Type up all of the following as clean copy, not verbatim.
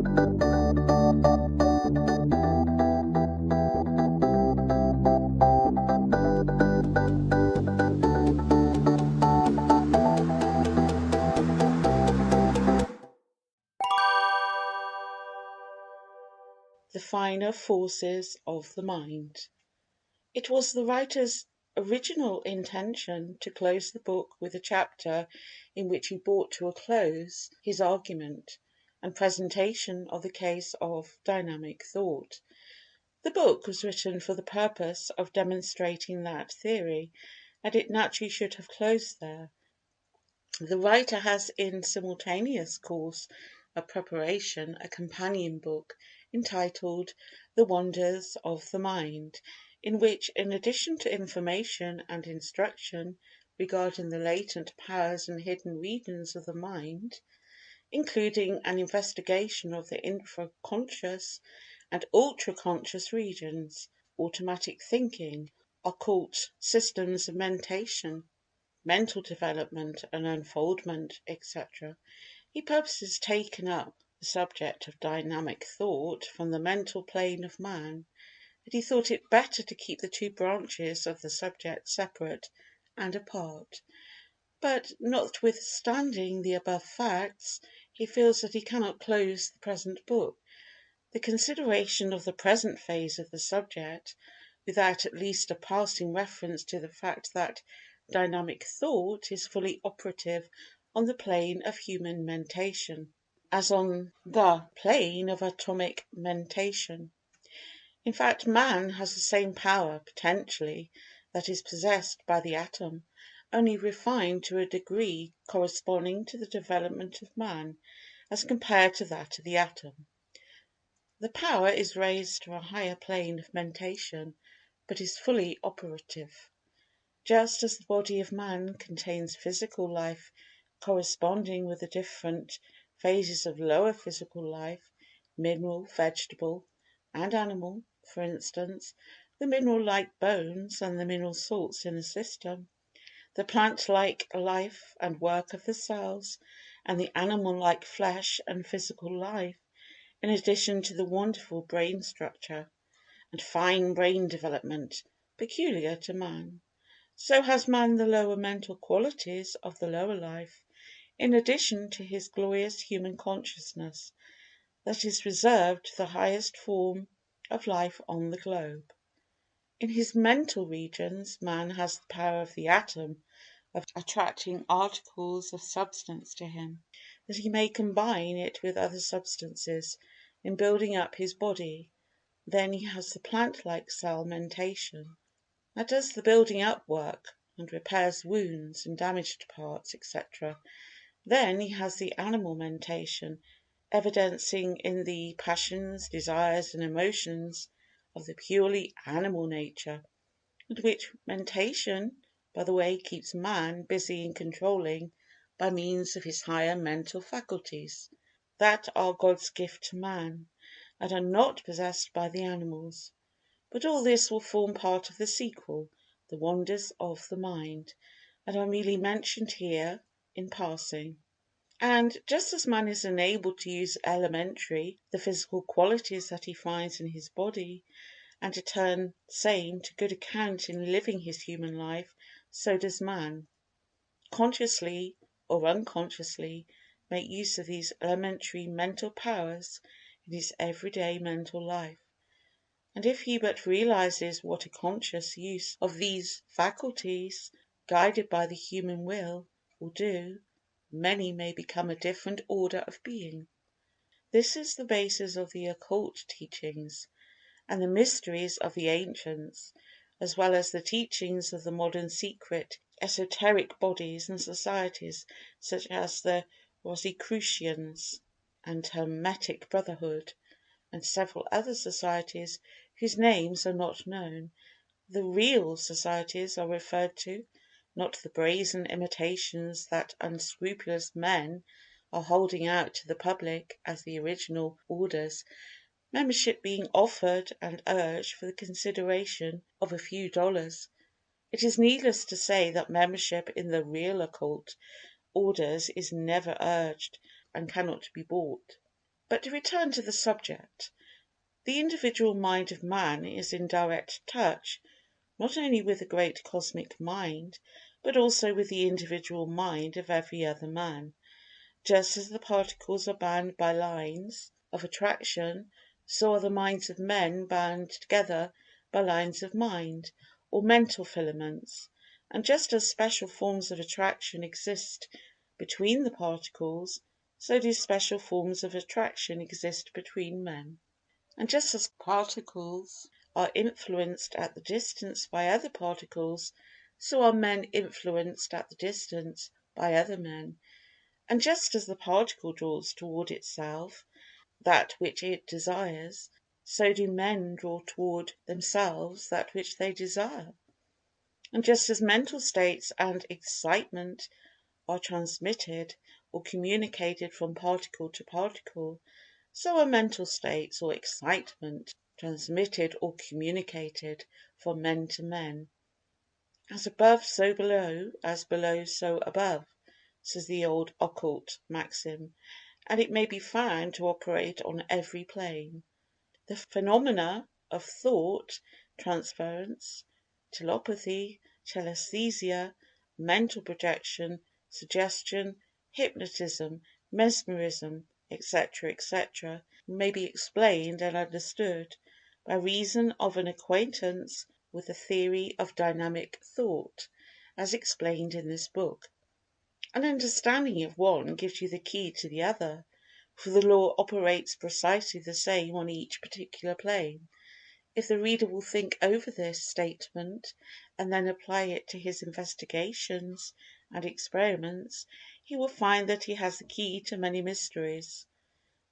The Finer Forces of the Mind. It was the writer's original intention to close the book with a chapter in which he brought to a close his argument and presentation of the case of Dynamic Thought. The book was written for the purpose of demonstrating that theory, and it naturally should have closed there. The writer has in simultaneous course of preparation a companion book entitled The Wonders of the Mind, in which, in addition to information and instruction regarding the latent powers and hidden regions of the mind, including an investigation of the infraconscious and ultraconscious regions, automatic thinking, occult systems of mentation, mental development and unfoldment, etc., he purposes taking up the subject of dynamic thought from the mental plane of man, and he thought it better to keep the two branches of the subject separate and apart. But, notwithstanding the above facts, he feels that he cannot close the present book. The consideration of the present phase of the subject, without at least a passing reference to the fact that dynamic thought is fully operative on the plane of human mentation, as on the plane of atomic mentation. In fact, man has the same power, potentially, that is possessed by the atom, only refined to a degree corresponding to the development of man as compared to that of the atom. The power is raised to a higher plane of mentation, but is fully operative. Just as the body of man contains physical life corresponding with the different phases of lower physical life, mineral, vegetable, and animal, for instance, the mineral-like bones and the mineral salts in a system, the plant-like life and work of the cells, and the animal-like flesh and physical life, in addition to the wonderful brain structure and fine brain development peculiar to man. So has man the lower mental qualities of the lower life, in addition to his glorious human consciousness that is reserved to the highest form of life on the globe. In his mental regions man has the power of the atom of attracting articles of substance to him, that he may combine it with other substances in building up his body. Then he has the plant-like cell mentation, that does the building up work, and repairs wounds and damaged parts, etc. Then he has the animal mentation, evidencing in the passions, desires, and emotions of the purely animal nature, and which mentation, by the way, keeps man busy in controlling by means of his higher mental faculties, that are God's gift to man, and are not possessed by the animals. But all this will form part of the sequel, The Wonders of the Mind, and are merely mentioned here in passing. And just as man is enabled to use elementary, the physical qualities that he finds in his body, and to turn same to good account in living his human life, so does man, consciously or unconsciously, make use of these elementary mental powers in his everyday mental life. And if he but realizes what a conscious use of these faculties, guided by the human will do, many may become a different order of being. This is the basis of the occult teachings, and the mysteries of the ancients, as well as the teachings of the modern secret esoteric bodies and societies such as the Rosicrucians and Hermetic Brotherhood, and several other societies whose names are not known. The real societies are referred to, not the brazen imitations that unscrupulous men are holding out to the public as the original orders, membership being offered and urged for the consideration of a few dollars. It is needless to say that membership in the real occult orders is never urged and cannot be bought. But to return to the subject. The individual mind of man is in direct touch not only with the Great Cosmic Mind, but also with the individual mind of every other man. Just as the particles are bound by lines of attraction, so are the minds of men bound together by lines of mind, or mental filaments. And just as special forms of attraction exist between the particles, so do special forms of attraction exist between men. And just as particles are influenced at the distance by other particles, so are men influenced at the distance by other men. And just as the particle draws toward itself that which it desires, so do men draw toward themselves that which they desire. And just as mental states and excitement are transmitted or communicated from particle to particle, so are mental states or excitement transmitted or communicated from men to men. As above so below, as below so above, says the old occult maxim, and it may be found to operate on every plane. The phenomena of thought, transference, telepathy, telesthesia, mental projection, suggestion, hypnotism, mesmerism, etc., etc., may be explained and understood by reason of an acquaintance with the theory of Dynamic Thought, as explained in this book. An understanding of one gives you the key to the other, for the law operates precisely the same on each particular plane. If the reader will think over this statement and then apply it to his investigations and experiments, he will find that he has the key to many mysteries,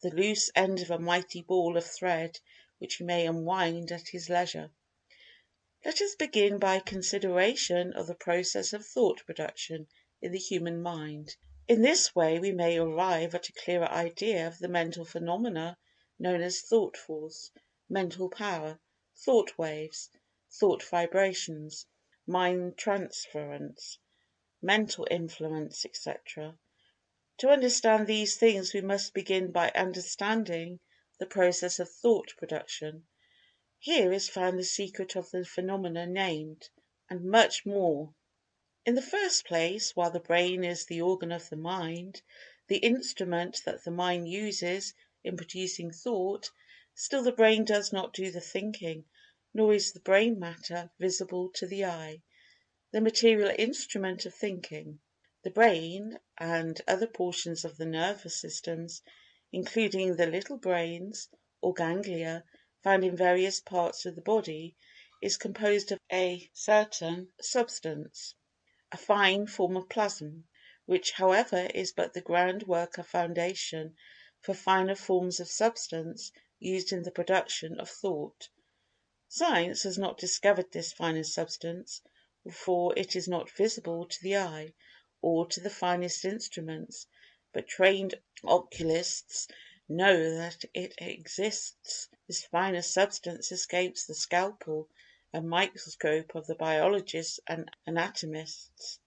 the loose end of a mighty ball of thread which he may unwind at his leisure. Let us begin by a consideration of the process of thought production in the human mind. In this way we may arrive at a clearer idea of the mental phenomena known as Thought Force, Mental Power, Thought Waves, Thought Vibrations, Mind Transference, Mental Influence, etc. To understand these things we must begin by understanding the process of thought production. Here is found the secret of the phenomena named, and much more. In the first place, while the brain is the organ of the mind, the instrument that the mind uses in producing thought, still the brain does not do the thinking, nor is the brain matter visible to the eye, the material instrument of thinking. The brain, and other portions of the nervous systems, including the little brains, or ganglia, found in various parts of the body, is composed of a certain substance, a fine form of plasm, which, however, is but the groundwork or foundation for finer forms of substance used in the production of thought. Science has not discovered this finer substance, for it is not visible to the eye or to the finest instruments, but trained oculists know that it exists. This finer substance escapes the scalpel and microscope of the biologists and anatomists,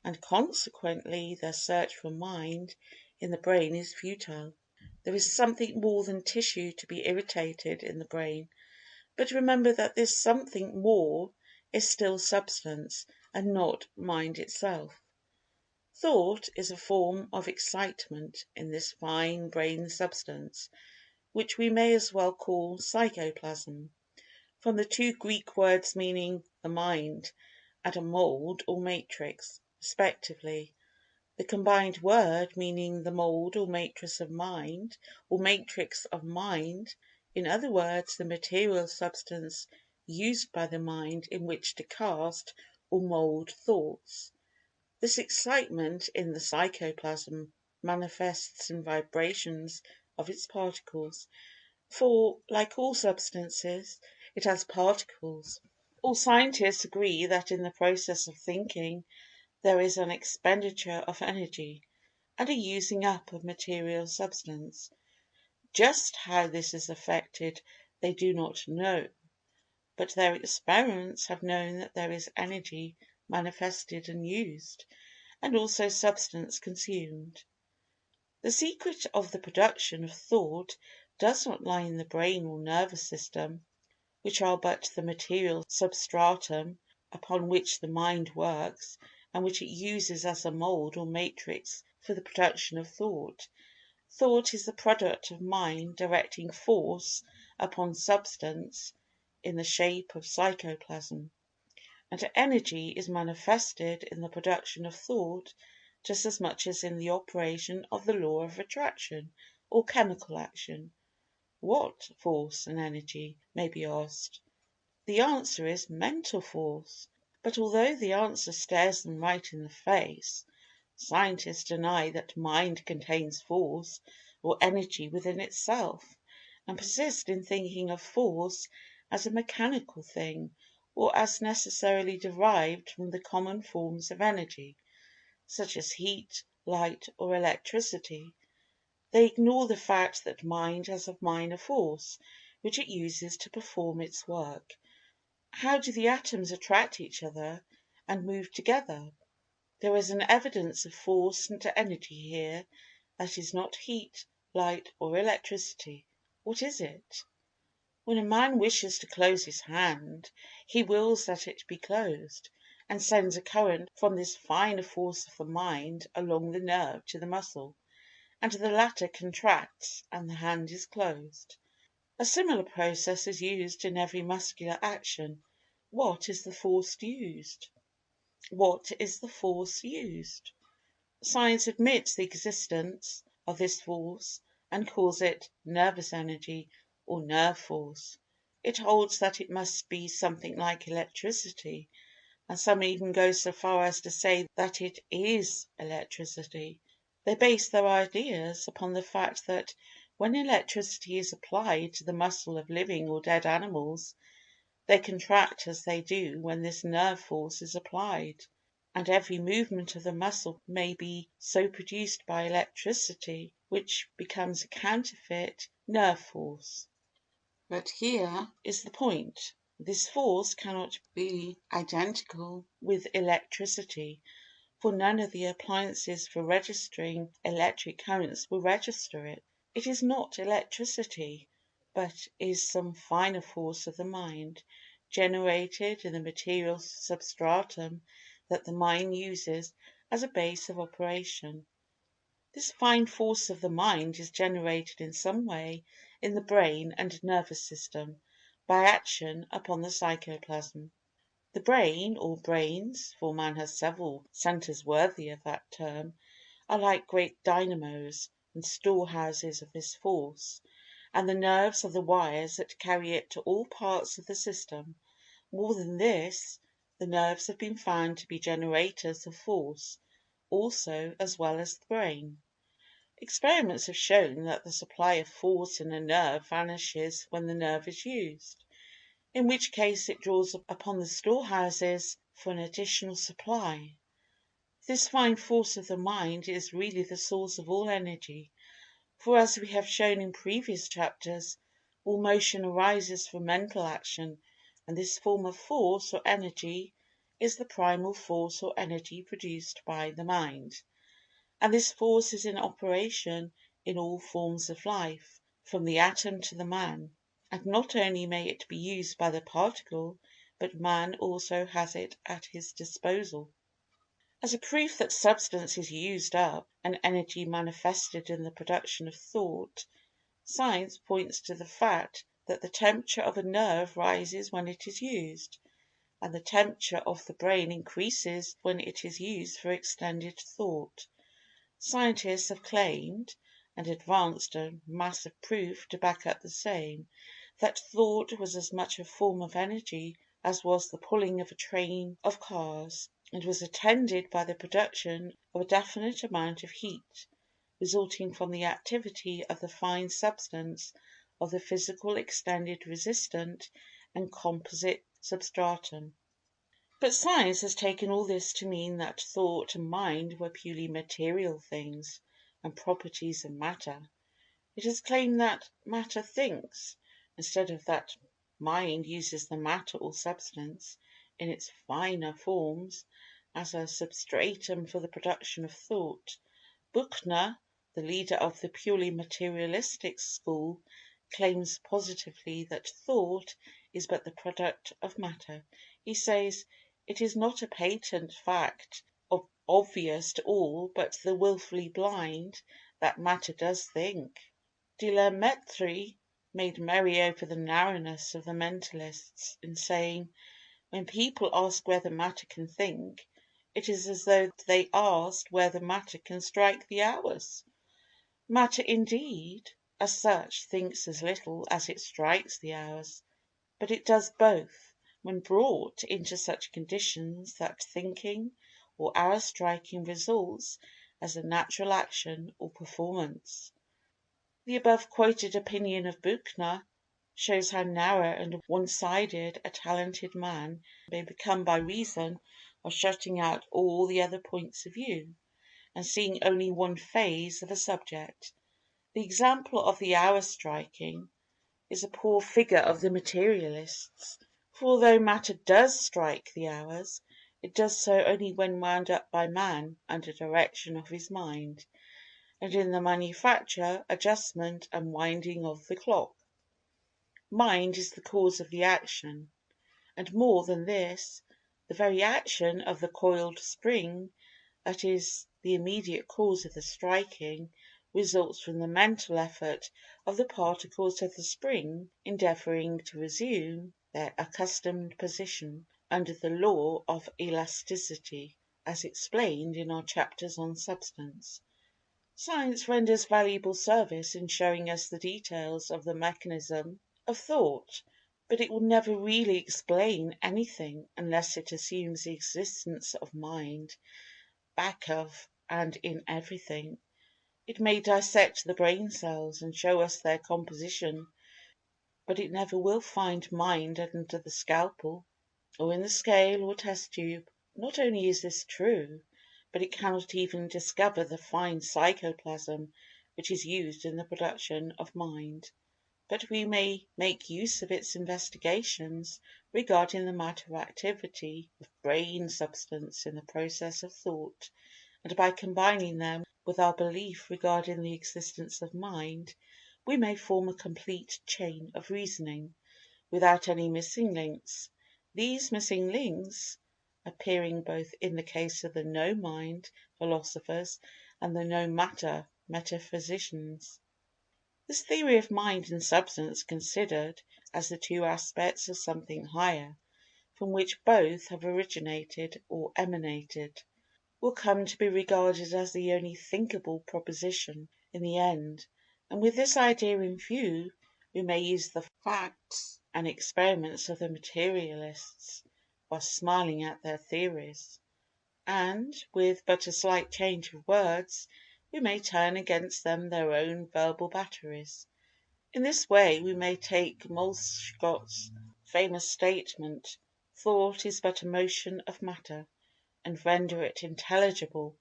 and consequently their search for mind in the brain is futile. There is something more than tissue to be irritated in the brain, but remember that this something more is still substance, and not mind itself. Thought is a form of excitement in this fine brain substance, which we may as well call psychoplasm, from the two Greek words meaning the mind and a mould or matrix, respectively, the combined word meaning the mould or matrix of mind, in other words the material substance used by the mind in which to cast or mould thoughts. This excitement in the psychoplasm manifests in vibrations of its particles, for, like all substances, it has particles. All scientists agree that in the process of thinking there is an expenditure of energy, and a using up of material substance. Just how this is effected they do not know, but their experiments have shown that there is energy manifested and used, and also substance consumed. The secret of the production of thought does not lie in the brain or nervous system, which are but the material substratum upon which the mind works, and which it uses as a mould or matrix for the production of thought. Thought is the product of mind directing force upon substance in the shape of psychoplasm, and energy is manifested in the production of thought just as much as in the operation of the law of attraction or chemical action. What force and energy, may be asked? The answer is mental force. But although the answer stares them right in the face, scientists deny that mind contains force or energy within itself, and persist in thinking of force as a mechanical thing, or as necessarily derived from the common forms of energy, such as heat, light, or electricity. They ignore the fact that mind has a minor force which it uses to perform its work. How do the atoms attract each other and move together? There is an evidence of force and energy here that is not heat, light, or electricity. What is it? When a man wishes to close his hand, he wills that it be closed, and sends a current from this finer force of the mind along the nerve to the muscle, and the latter contracts and the hand is closed. A similar process is used in every muscular action. What is the force used? What is the force used? Science admits the existence of this force and calls it nervous energy or nerve force. It holds that it must be something like electricity, and some even go so far as to say that it is electricity. They base their ideas upon the fact that when electricity is applied to the muscle of living or dead animals, they contract as they do when this nerve force is applied, and every movement of the muscle may be so produced by electricity, which becomes a counterfeit nerve force. But here is the point. This force cannot be identical with electricity, for none of the appliances for registering electric currents will register it. It is not electricity, but is some finer force of the mind, generated in the material substratum that the mind uses as a base of operation. This fine force of the mind is generated in some way in the brain and nervous system by action upon the psychoplasm. The brain, or brains, for man has several centres worthy of that term, are like great dynamos and storehouses of this force, and the nerves are the wires that carry it to all parts of the system. More than this, the nerves have been found to be generators of force also as well as the brain. Experiments have shown that the supply of force in a nerve vanishes when the nerve is used, in which case it draws upon the storehouses for an additional supply. This fine force of the mind is really the source of all energy, for as we have shown in previous chapters, all motion arises from mental action, and this form of force or energy is the primal force or energy produced by the mind, and this force is in operation in all forms of life, from the atom to the man, and not only may it be used by the particle, but man also has it at his disposal. As a proof that substance is used up and energy manifested in the production of thought, science points to the fact that the temperature of a nerve rises when it is used, and the temperature of the brain increases when it is used for extended thought. Scientists have claimed, and advanced a mass of proof to back up the same, that thought was as much a form of energy as was the pulling of a train of cars, and was attended by the production of a definite amount of heat, resulting from the activity of the fine substance of the physical extended resistant and composite substratum. But science has taken all this to mean that thought and mind were purely material things and properties of matter. It has claimed that matter thinks, instead of that mind uses the matter or substance, in its finer forms, as a substratum for the production of thought. Buchner, the leader of the purely materialistic school, claims positively that thought is but the product of matter. He says, "It is not a patent fact, obvious to all but the wilfully blind, that matter does think." De la Mettrie made merry over the narrowness of the mentalists in saying, "When people ask whether matter can think, it is as though they asked whether matter can strike the hours." Matter, indeed, as such, thinks as little as it strikes the hours, but it does both, when brought into such conditions that thinking or hour striking results as a natural action or performance. The above quoted opinion of Buchner shows how narrow and one-sided a talented man may become by reason of shutting out all the other points of view, and seeing only one phase of a subject. The example of the hour striking is a poor figure of the materialists, for although matter does strike the hours, it does so only when wound up by man under direction of his mind, and in the manufacture, adjustment, and winding of the clock. Mind is the cause of the action, and more than this, the very action of the coiled spring that is the immediate cause of the striking results from the mental effort of the particles of the spring endeavouring to resume their accustomed position under the law of elasticity, as explained in our chapters on substance. Science renders valuable service in showing us the details of the mechanism of thought, but it will never really explain anything unless it assumes the existence of mind back of and in everything. It may dissect the brain cells and show us their composition, but it never will find mind under the scalpel, or in the scale or test tube. Not only is this true, but it cannot even discover the fine psychoplasm which is used in the production of mind. But we may make use of its investigations regarding the matter activity of brain substance in the process of thought, and by combining them with our belief regarding the existence of mind, we may form a complete chain of reasoning, without any missing links, these missing links appearing both in the case of the no mind philosophers and the no matter metaphysicians. This theory of mind and substance considered as the two aspects of something higher, from which both have originated or emanated, will come to be regarded as the only thinkable proposition in the end, and with this idea in view we may use the facts and experiments of the materialists while smiling at their theories, and, with but a slight change of words, we may turn against them their own verbal batteries. In this way we may take Moleschott's famous statement, "Thought is but a motion of matter," and render it intelligible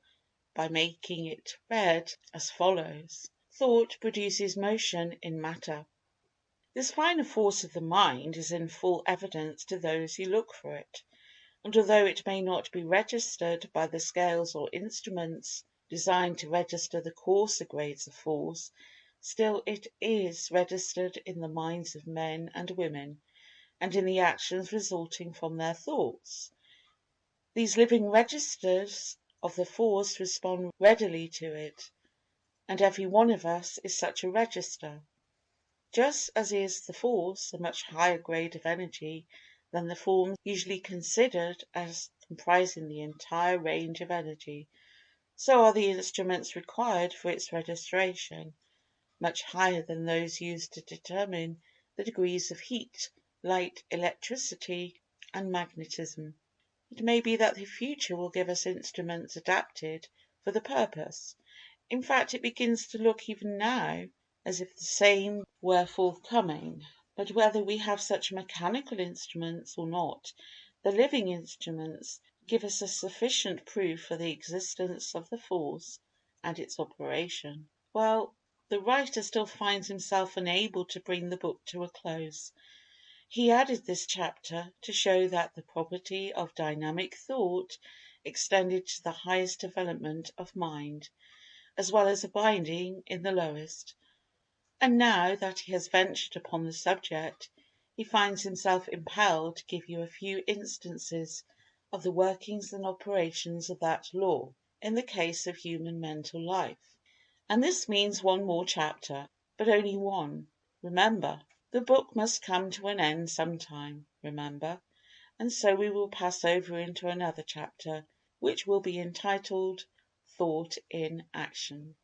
by making it read as follows: "Thought produces motion in matter." This finer force of the mind is in full evidence to those who look for it, and although it may not be registered by the scales or instruments designed to register the coarser grades of force, still it is registered in the minds of men and women, and in the actions resulting from their thoughts. These living registers of the force respond readily to it, and every one of us is such a register, just as is the force a much higher grade of energy than the forms usually considered as comprising the entire range of energy, so are the instruments required for its registration much higher than those used to determine the degrees of heat, light, electricity, and magnetism. It may be that the future will give us instruments adapted for the purpose. In fact, it begins to look even now as if the same were forthcoming. But whether we have such mechanical instruments or not, the living instruments give us a sufficient proof of the existence of the force and its operation. Well, the writer still finds himself unable to bring the book to a close. He added this chapter to show that the property of dynamic thought extended to the highest development of mind, as well as abiding in the lowest. And now that he has ventured upon the subject, he finds himself impelled to give you a few instances of the workings and operations of that law, in the case of human mental life. And this means one more chapter, but only one, remember. The book must come to an end some time, remember, and so we will pass over into another chapter, which will be entitled Thought in Action.